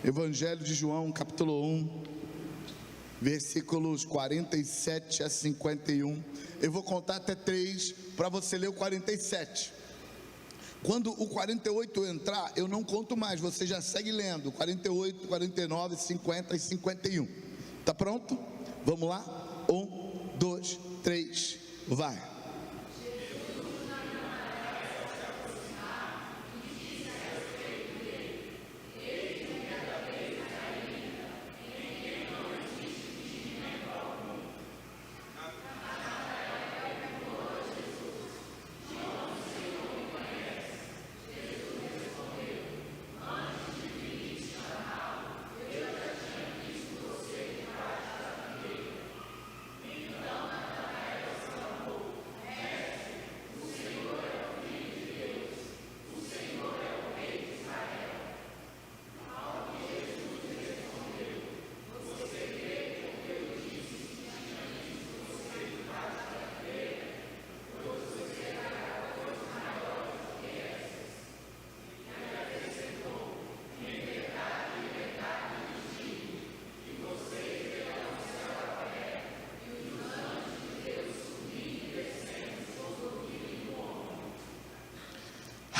Evangelho de João, capítulo 1, versículos 47 a 51. Eu vou contar até 3 para você ler o 47. Quando o 48 entrar, eu não conto mais, você já segue lendo. 48, 49, 50 e 51. Tá pronto? Vamos lá? 1, 2, 3, vai.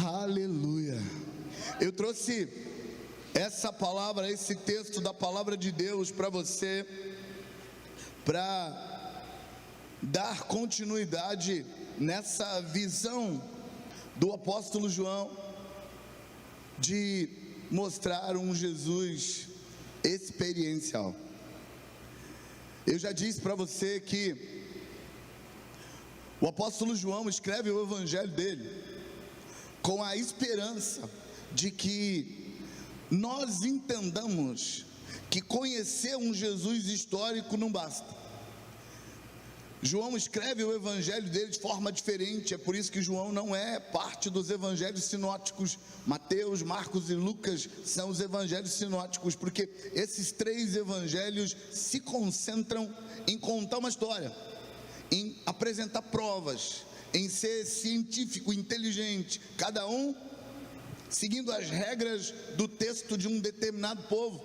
Aleluia. Eu trouxe essa palavra, esse texto da palavra de Deus para você, para dar continuidade nessa visão do apóstolo João de mostrar um Jesus experiencial. Eu já disse para você que o apóstolo João escreve o evangelho dele com a esperança de que nós entendamos que conhecer um Jesus histórico não basta. João escreve o evangelho dele de forma diferente, é por isso que João não é parte dos evangelhos sinóticos. Mateus, Marcos e Lucas são os evangelhos sinóticos, porque esses 3 evangelhos se concentram em contar uma história, em apresentar provas, em ser científico, inteligente, cada um seguindo as regras do texto de um determinado povo,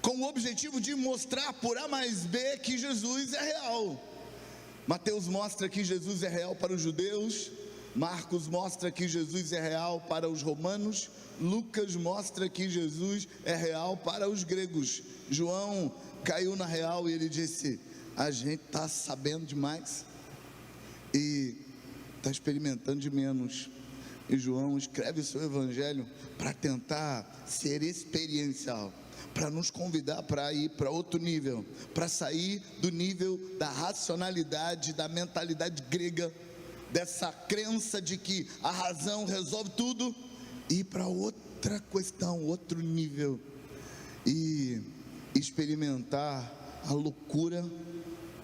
com o objetivo de mostrar por A mais B que Jesus é real. Mateus mostra que Jesus é real para os judeus, Marcos mostra que Jesus é real para os romanos, Lucas mostra que Jesus é real para os gregos. João caiu na real e ele disse: a gente está sabendo demais e está experimentando de menos. E João escreve o seu evangelho para tentar ser experiencial, para nos convidar para ir para outro nível, para sair do nível da racionalidade, da mentalidade grega, dessa crença de que a razão resolve tudo, e ir para outra questão, outro nível, e experimentar a loucura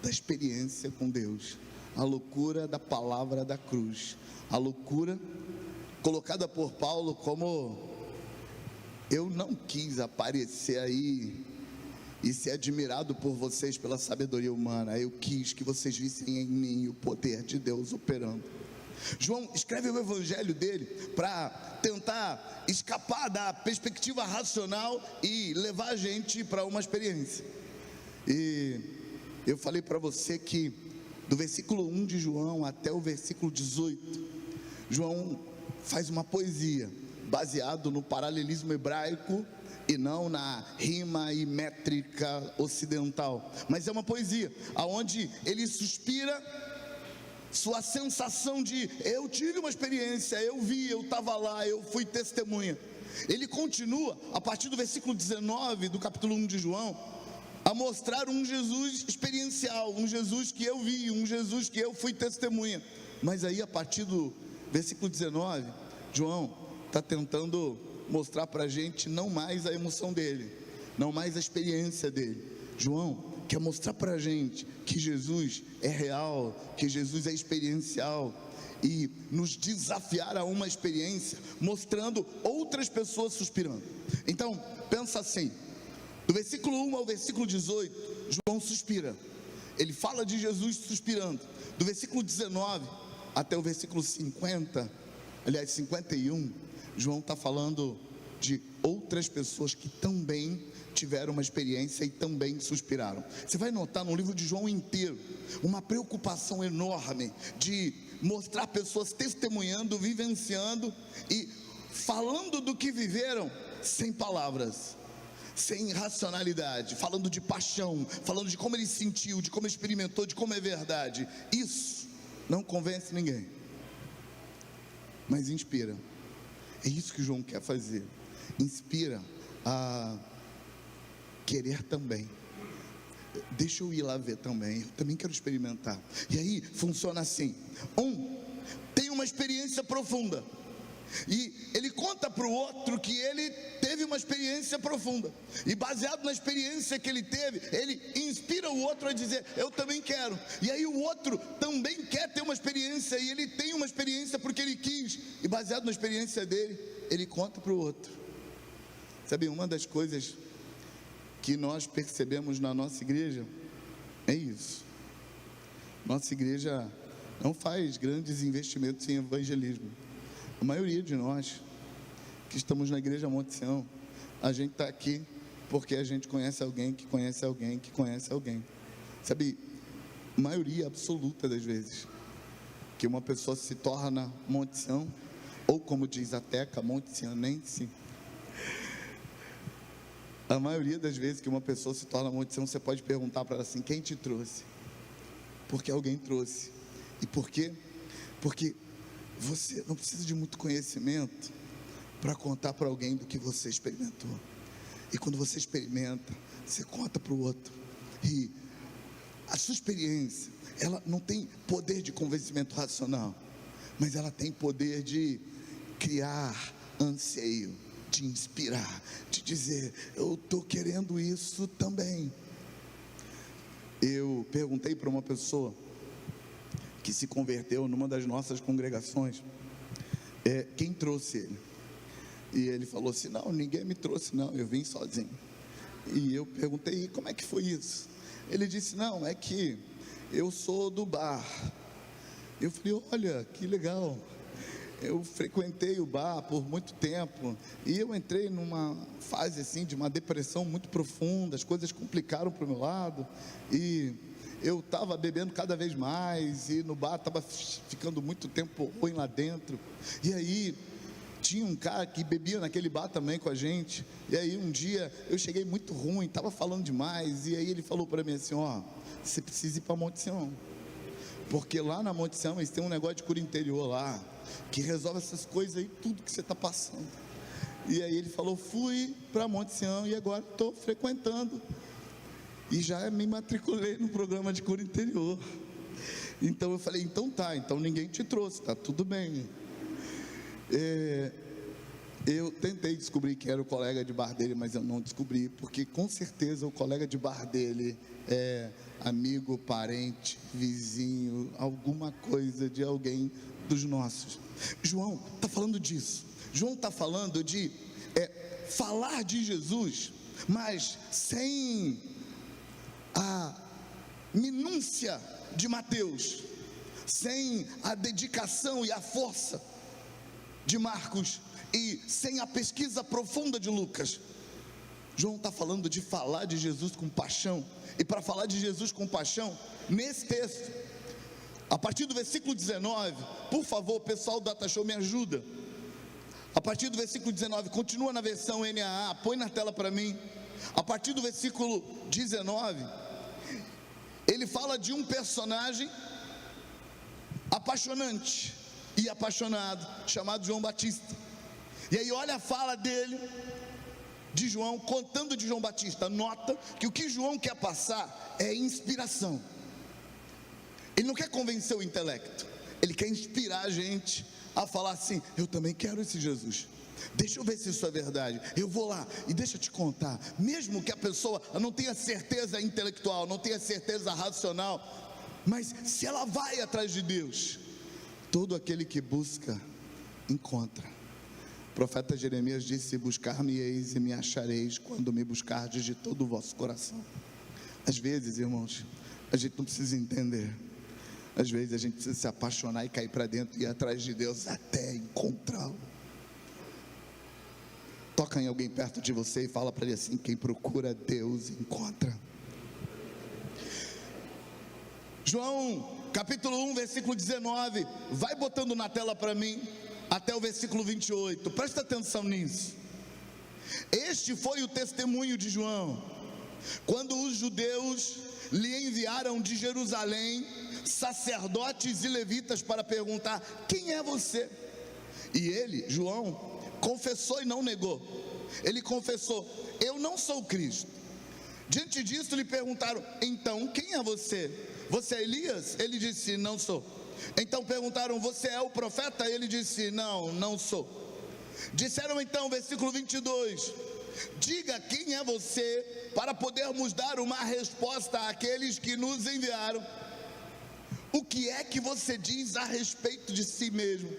da experiência com Deus, a loucura da palavra da cruz, a loucura colocada por Paulo como: eu não quis aparecer aí e ser admirado por vocês pela sabedoria humana, eu quis que vocês vissem em mim o poder de Deus operando. João escreve o evangelho dele para tentar escapar da perspectiva racional e levar a gente para uma experiência. E eu falei para você que do versículo 1 de João até o versículo 18, João faz uma poesia baseado no paralelismo hebraico e não na rima e métrica ocidental, mas é uma poesia aonde ele suspira sua sensação de: eu tive uma experiência, eu vi, eu estava lá, eu fui testemunha. Ele continua a partir do versículo 19 do capítulo 1 de João a mostrar um Jesus experiencial, um Jesus que eu vi, um Jesus que eu fui testemunha. Mas aí a partir do versículo 19, João está tentando mostrar para a gente não mais a emoção dele, não mais a experiência dele. João quer mostrar para a gente que Jesus é real, que Jesus é experiencial, e nos desafiar a uma experiência, mostrando outras pessoas suspirando. Então, pensa assim, do versículo 1 ao versículo 18, João suspira, ele fala de Jesus suspirando. Do versículo 19 até o versículo 50, aliás 51, João está falando de outras pessoas que também tiveram uma experiência e também suspiraram. Você vai notar no livro de João inteiro uma preocupação enorme de mostrar pessoas testemunhando, vivenciando e falando do que viveram sem palavras, sem racionalidade, falando de paixão, falando de como ele sentiu, de como experimentou, de como é verdade. Isso não convence ninguém, mas inspira. É isso que João quer fazer, inspira a querer também. Deixa eu ir lá ver também, eu também quero experimentar. E aí funciona assim: tem uma experiência profunda, e ele conta para o outro que ele teve uma experiência profunda, e baseado na experiência que ele teve, ele inspira o outro a dizer: eu também quero. E aí o outro também quer ter uma experiência, e ele tem uma experiência porque ele quis, e baseado na experiência dele, ele conta para o outro. Sabe, uma das coisas que nós percebemos na nossa igreja é isso: nossa igreja não faz grandes investimentos em evangelismo. A maioria de nós que estamos na igreja Monte Sião, a gente está aqui porque a gente conhece alguém que conhece alguém que conhece alguém. Sabe, maioria absoluta das vezes que uma pessoa se torna Monte Sião, ou como diz a Teca, Monte Sianense, a maioria das vezes que uma pessoa se torna Monte Sião, você pode perguntar para ela assim: quem te trouxe? Porque alguém trouxe. E por quê? Porque você não precisa de muito conhecimento para contar para alguém do que você experimentou. E quando você experimenta, você conta para o outro. E a sua experiência, ela não tem poder de convencimento racional, mas ela tem poder de criar anseio, de inspirar, de dizer: eu estou querendo isso também. Eu perguntei para uma pessoa que se converteu numa das nossas congregações, quem trouxe ele? E ele falou assim: não, ninguém me trouxe não, eu vim sozinho. E eu perguntei: como é que foi isso? Ele disse: não, é que eu sou do bar. Eu falei: olha, que legal. Eu frequentei o bar por muito tempo, e eu entrei numa fase assim, de uma depressão muito profunda, as coisas complicaram para o meu lado, e eu estava bebendo cada vez mais, e no bar estava ficando muito tempo ruim lá dentro. E aí tinha um cara que bebia naquele bar também com a gente, e aí um dia eu cheguei muito ruim, estava falando demais, e aí ele falou para mim assim: ó, você precisa ir para Monte Sião, porque lá na Monte Sião eles têm um negócio de cura interior lá, que resolve essas coisas aí, tudo que você está passando. E aí ele falou: fui para Monte Sião e agora estou frequentando, e já me matriculei no programa de cura interior. Então eu falei: então tá, então ninguém te trouxe, tá tudo bem. Eu tentei descobrir quem era o colega de bar dele, mas eu não descobri, porque com certeza o colega de bar dele é amigo, parente, vizinho, alguma coisa de alguém dos nossos. João está falando disso. João está falando de falar de Jesus, mas sem a minúcia de Mateus, sem a dedicação e a força de Marcos, e sem a pesquisa profunda de Lucas. João está falando de falar de Jesus com paixão. E para falar de Jesus com paixão, nesse texto, a partir do versículo 19, por favor, pessoal do Data Show, me ajuda. A partir do versículo 19, continua na versão NAA, põe na tela para mim. A partir do versículo 19, ele fala de um personagem apaixonante e apaixonado, chamado João Batista. E aí olha a fala dele, de João, contando de João Batista. Nota que o que João quer passar é inspiração. Ele não quer convencer o intelecto, ele quer inspirar a gente a falar assim: eu também quero esse Jesus, deixa eu ver se isso é verdade, eu vou lá e deixa eu te contar. Mesmo que a pessoa não tenha certeza intelectual, não tenha certeza racional, mas se ela vai atrás de Deus, todo aquele que busca, encontra. O profeta Jeremias disse: buscar-me-eis e me achareis, quando me buscardes de todo o vosso coração. Às vezes, irmãos, a gente não precisa entender, às vezes a gente precisa se apaixonar e cair para dentro e ir atrás de Deus até encontrá-lo. Toca em alguém perto de você e fala para ele assim: quem procura Deus encontra. João capítulo 1, versículo 19, vai botando na tela para mim, até o versículo 28, presta atenção nisso. Este foi o testemunho de João, quando os judeus lhe enviaram de Jerusalém sacerdotes e levitas para perguntar: quem é você? E ele, João, confessou e não negou. Ele confessou: eu não sou o Cristo. Diante disso lhe perguntaram: então quem é você? Você é Elias? Ele disse: não sou. Então perguntaram: você é o profeta? Ele disse: não, não sou. Disseram então, versículo 22, diga quem é você, para podermos dar uma resposta àqueles que nos enviaram. O que é que você diz a respeito de si mesmo?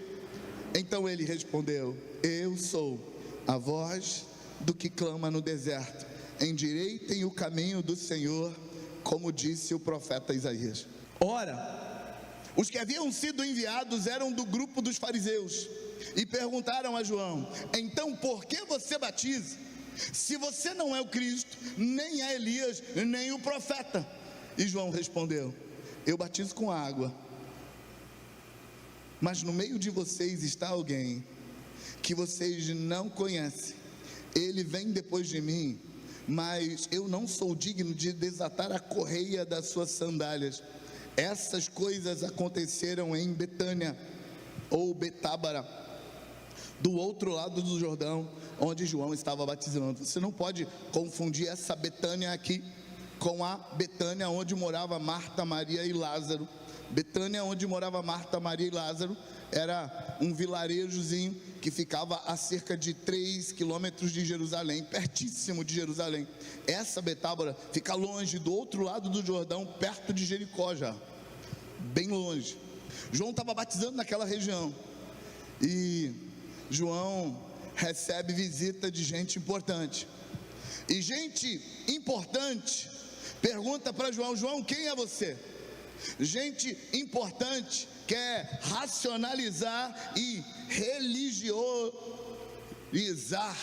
Então ele respondeu: eu sou a voz do que clama no deserto, endireitem o caminho do Senhor, como disse o profeta Isaías. Ora, os que haviam sido enviados eram do grupo dos fariseus, e perguntaram a João: então por que você batiza, se você não é o Cristo, nem é Elias, nem o profeta? E João respondeu: eu batizo com água, mas no meio de vocês está alguém que vocês não conhecem. Ele vem depois de mim, mas eu não sou digno de desatar a correia das suas sandálias. Essas coisas aconteceram em Betânia, ou Betábara, do outro lado do Jordão, onde João estava batizando. Você não pode confundir essa Betânia aqui com a Betânia onde morava Marta, Maria e Lázaro. Betânia, onde morava Marta, Maria e Lázaro, era um vilarejozinho que ficava a cerca de 3 quilômetros de Jerusalém, pertíssimo de Jerusalém. Essa Betábara fica longe, do outro lado do Jordão, perto de Jericó já, bem longe. João estava batizando naquela região, e João recebe visita de gente importante, e gente importante pergunta para João: João, quem é você? Gente importante quer racionalizar e religiosizar,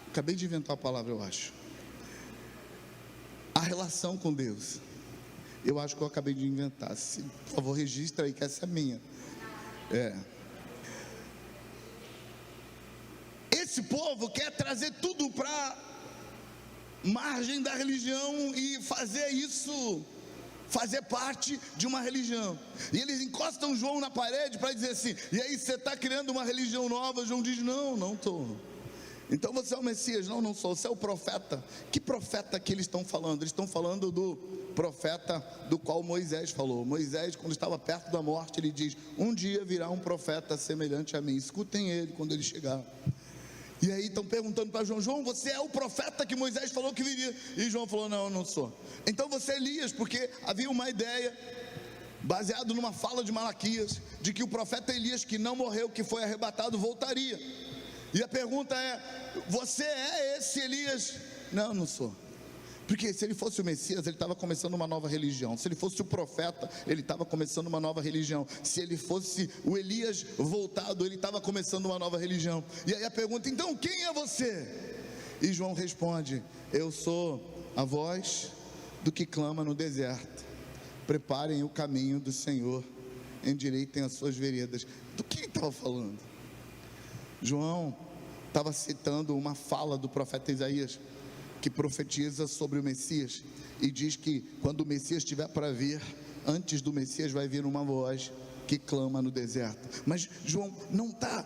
acabei de inventar a palavra, eu acho, a relação com Deus. Eu acho que eu acabei de inventar. Por favor, registra aí que essa é minha. Esse povo quer trazer tudo para margem da religião e fazer isso fazer parte de uma religião. E eles encostam João na parede para dizer assim: e aí, você está criando uma religião nova? João diz: não, não estou. Então você é o Messias? Não, não sou. Você é o profeta? Que profeta que eles estão falando? Eles estão falando do profeta do qual Moisés falou. Moisés, quando estava perto da morte, ele diz: um dia virá um profeta semelhante a mim, escutem ele quando ele chegar. E aí estão perguntando para João: João, você é o profeta que Moisés falou que viria? E João falou: não, eu não sou. Então você é Elias, porque havia uma ideia, baseado numa fala de Malaquias, de que o profeta Elias, que não morreu, que foi arrebatado, voltaria. E a pergunta é: você é esse Elias? Não, não sou. Porque se ele fosse o Messias, ele estava começando uma nova religião. Se ele fosse o profeta, ele estava começando uma nova religião. Se ele fosse o Elias voltado, ele estava começando uma nova religião. E aí a pergunta: então quem é você? E João responde: eu sou a voz do que clama no deserto, preparem o caminho do Senhor, endireitem as suas veredas. Do que ele estava falando? João estava citando uma fala do profeta Isaías, que profetiza sobre o Messias, e diz que quando o Messias estiver para vir, antes do Messias vai vir uma voz que clama no deserto. Mas João não está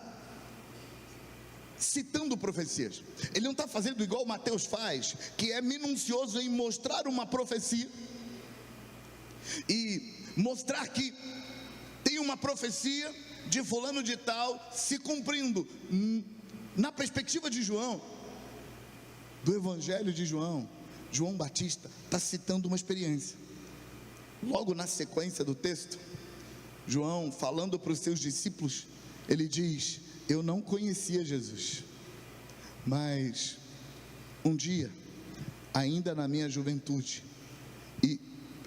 citando profecias, ele não está fazendo igual Mateus faz, que é minucioso em mostrar uma profecia e mostrar que tem uma profecia de fulano de tal se cumprindo. Na perspectiva de João, do Evangelho de João, João Batista está citando uma experiência. Logo na sequência do texto, João, falando para os seus discípulos, ele diz: eu não conhecia Jesus, mas um dia, ainda na minha juventude, e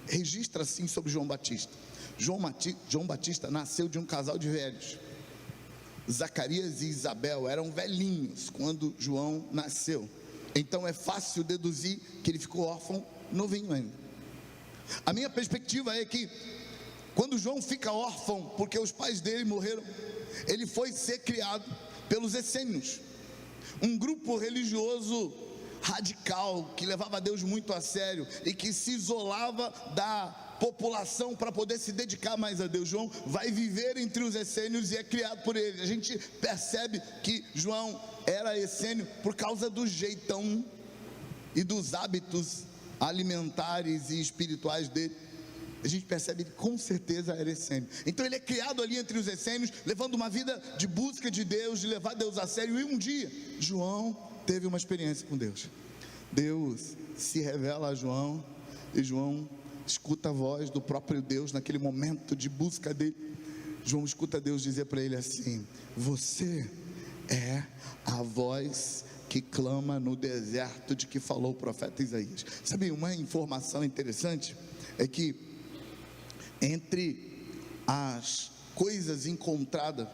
registra assim sobre João Batista. João Batista nasceu de um casal de velhos. Zacarias e Isabel eram velhinhos quando João nasceu. Então é fácil deduzir que ele ficou órfão novinho ainda. A minha perspectiva é que quando João fica órfão porque os pais dele morreram, ele foi ser criado pelos essênios, um grupo religioso radical que levava Deus muito a sério e que se isolava da população para poder se dedicar mais a Deus. João vai viver entre os essênios e é criado por eles. A gente percebe que João era essênio por causa do jeitão e dos hábitos alimentares e espirituais dele. A gente percebe que com certeza era essênio. Então ele é criado ali entre os essênios, levando uma vida de busca de Deus, de levar Deus a sério. E um dia João teve uma experiência com Deus. Deus se revela a João e João escuta a voz do próprio Deus naquele momento de busca dele. João escuta Deus dizer para ele assim: você é a voz que clama no deserto de que falou o profeta Isaías. Sabe, uma informação interessante é que entre as coisas encontradas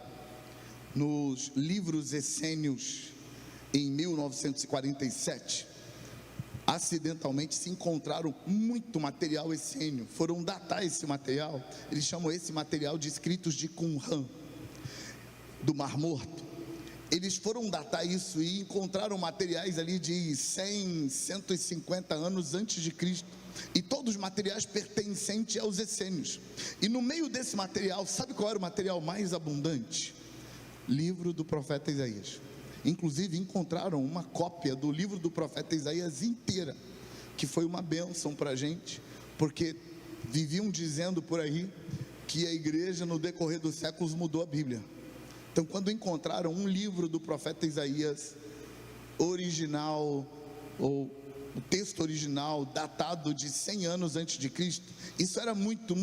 nos livros essênios em 1947, acidentalmente se encontraram muito material essênio. Foram datar esse material, eles chamam esse material de escritos de Qumran, do Mar Morto. Eles foram datar isso e encontraram materiais ali de 100, 150 anos antes de Cristo, e todos os materiais pertencentes aos essênios. E no meio desse material, sabe qual era o material mais abundante? Livro do profeta Isaías. Inclusive encontraram uma cópia do livro do profeta Isaías inteira, que foi uma bênção para a gente, porque viviam dizendo por aí que a igreja no decorrer dos séculos mudou a Bíblia. Então quando encontraram um livro do profeta Isaías original, ou o texto original datado de 100 anos antes de Cristo, isso era muito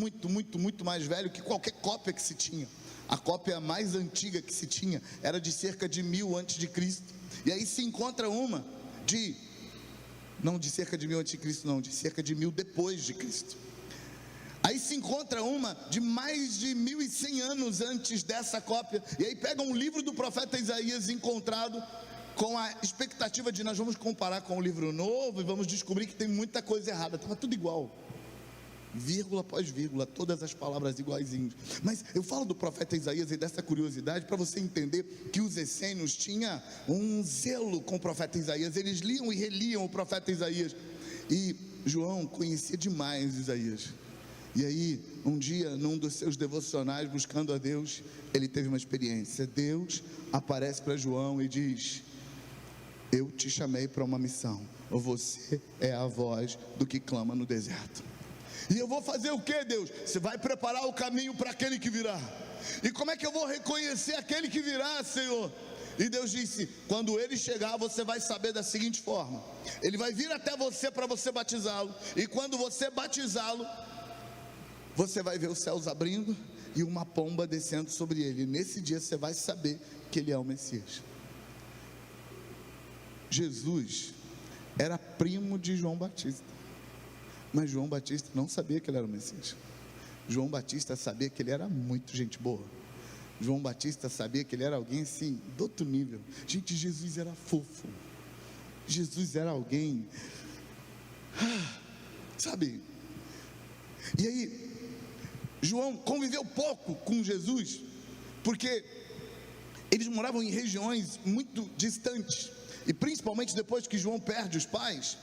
mais velho que qualquer cópia que se tinha. A cópia mais antiga que se tinha era de cerca de 1000 antes de Cristo. E aí se encontra uma não de cerca de 1000 antes de Cristo, não, de cerca de 1000 depois de Cristo. Aí se encontra uma de mais de 1100 anos antes dessa cópia. E aí pega um livro do profeta Isaías encontrado, com a expectativa de nós vamos comparar com o livro novo e vamos descobrir que tem muita coisa errada. Estava tudo igual, vírgula após vírgula, todas as palavras iguaizinhas. Mas eu falo do profeta Isaías e dessa curiosidade para você entender que os essênios tinham um zelo com o profeta Isaías. Eles liam e reliam o profeta Isaías, e João conhecia demais Isaías. E aí um dia, num dos seus devocionais, buscando a Deus, ele teve uma experiência. Deus aparece para João e diz: eu te chamei para uma missão, você é a voz do que clama no deserto. E eu vou fazer o que, Deus? Você vai preparar o caminho para aquele que virá. E como é que eu vou reconhecer aquele que virá, Senhor? E Deus disse: quando ele chegar, você vai saber da seguinte forma: ele vai vir até você para você batizá-lo, e quando você batizá-lo, você vai ver os céus abrindo e uma pomba descendo sobre ele. E nesse dia você vai saber que ele é o Messias. Jesus era primo de João Batista, mas João Batista não sabia que ele era o Messias. João Batista sabia que ele era muito gente boa. João Batista sabia que ele era alguém assim, do outro nível. Gente, Jesus era fofo. Jesus era alguém, sabe? E aí, João conviveu pouco com Jesus, porque eles moravam em regiões muito distantes. E principalmente depois que João perde os pais,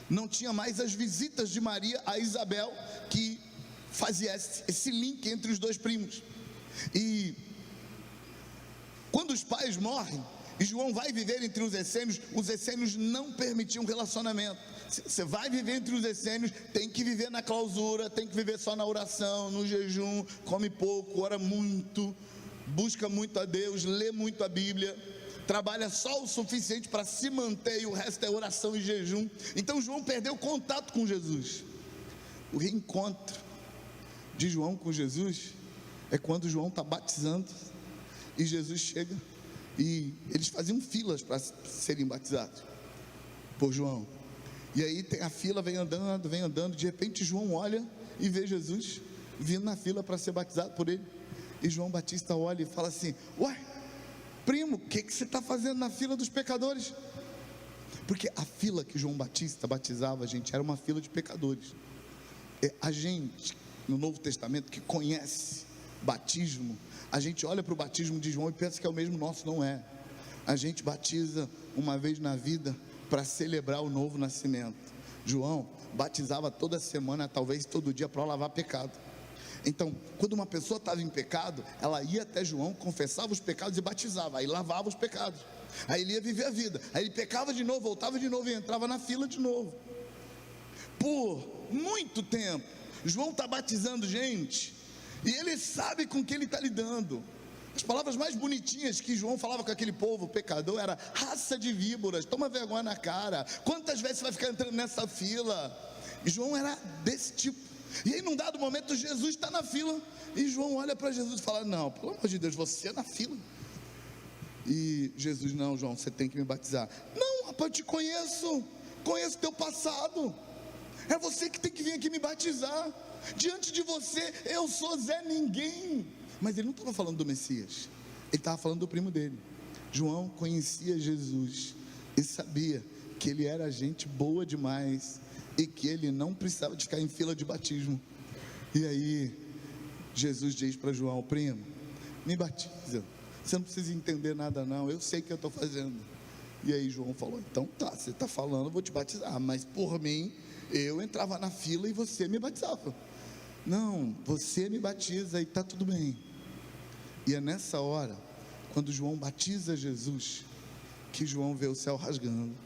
não tinha mais as visitas de Maria a Isabel, que fazia esse link entre os dois primos. E quando os pais morrem e João vai viver entre os essênios não permitiam relacionamento. Você vai viver entre os essênios, tem que viver na clausura, tem que viver só na oração, no jejum, come pouco, ora muito, busca muito a Deus, lê muito a Bíblia, trabalha só o suficiente para se manter, e o resto é oração e jejum. Então João perdeu contato com Jesus. O reencontro de João com Jesus é quando João está batizando e Jesus chega, e eles faziam filas para serem batizados por João. E aí tem a fila, vem andando, de repente João olha e vê Jesus vindo na fila para ser batizado por ele. E João Batista olha e fala assim: uai, primo, o que você está fazendo na fila dos pecadores? Porque a fila que João Batista batizava a gente era uma fila de pecadores. A gente, no Novo Testamento, que conhece batismo, a gente olha para o batismo de João e pensa que é o mesmo nosso. Não é. A gente batiza uma vez na vida para celebrar o novo nascimento. João batizava toda semana, talvez todo dia, para lavar pecado. Então, quando uma pessoa estava em pecado, ela ia até João, confessava os pecados e batizava, aí lavava os pecados, aí ele ia viver a vida, aí ele pecava de novo, voltava de novo e entrava na fila de novo. Por muito tempo, João está batizando gente, e ele sabe com que ele está lidando. As palavras mais bonitinhas que João falava com aquele povo pecador era: raça de víboras, toma vergonha na cara, quantas vezes você vai ficar entrando nessa fila? E João era desse tipo. E aí num dado momento Jesus está na fila, e João olha para Jesus e fala: não, pelo amor de Deus, você é na fila. E Jesus: não, João, você tem que me batizar. Não, rapaz, eu te conheço teu passado, é você que tem que vir aqui me batizar. Diante de você eu sou Zé Ninguém. Mas ele não estava falando do Messias, ele estava falando do primo dele. João conhecia Jesus e sabia que ele era gente boa demais e que ele não precisava de ficar em fila de batismo. E aí Jesus diz para João: primo, me batiza, você não precisa entender nada não, eu sei o que eu estou fazendo. E aí João falou: então tá, você está falando, eu vou te batizar, mas por mim eu entrava na fila e você me batizava. Não, você me batiza e está tudo bem. E é nessa hora, quando João batiza Jesus, que João vê o céu rasgando,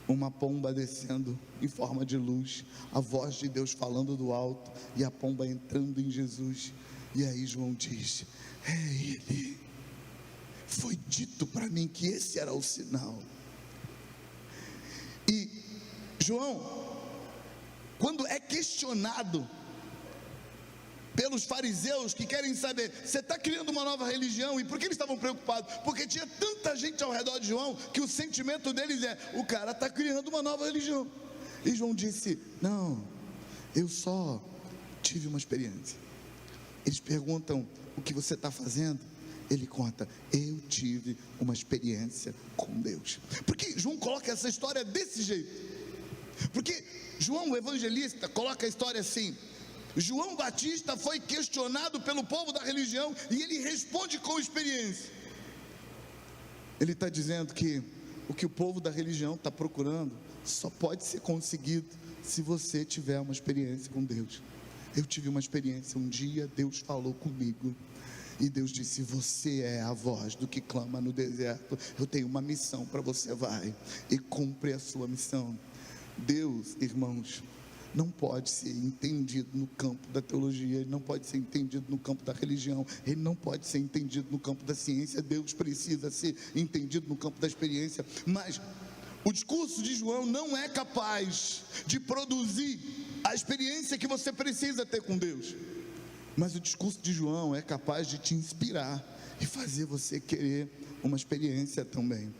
uma pomba descendo em forma de luz, a voz de Deus falando do alto, e a pomba entrando em Jesus. E aí João diz: é ele, foi dito para mim que esse era o sinal. E João, quando é questionado pelos fariseus que querem saber: você está criando uma nova religião? E por que eles estavam preocupados? Porque tinha tanta gente ao redor de João que o sentimento deles é: o cara está criando uma nova religião. E João disse: não, eu só tive uma experiência. Eles perguntam: o que você está fazendo? Ele conta: eu tive uma experiência com Deus. Por que João coloca essa história desse jeito? Porque João, o evangelista, coloca a história assim: João Batista foi questionado pelo povo da religião e ele responde com experiência. Ele está dizendo que o que o povo da religião está procurando só pode ser conseguido se você tiver uma experiência com Deus. Eu tive uma experiência, um dia Deus falou comigo e Deus disse: você é a voz do que clama no deserto, eu tenho uma missão para você, vai e cumpre a sua missão. Deus, irmãos, não pode ser entendido no campo da teologia, ele não pode ser entendido no campo da religião, ele não pode ser entendido no campo da ciência. Deus precisa ser entendido no campo da experiência. Mas o discurso de João não é capaz de produzir a experiência que você precisa ter com Deus, mas o discurso de João é capaz de te inspirar e fazer você querer uma experiência também.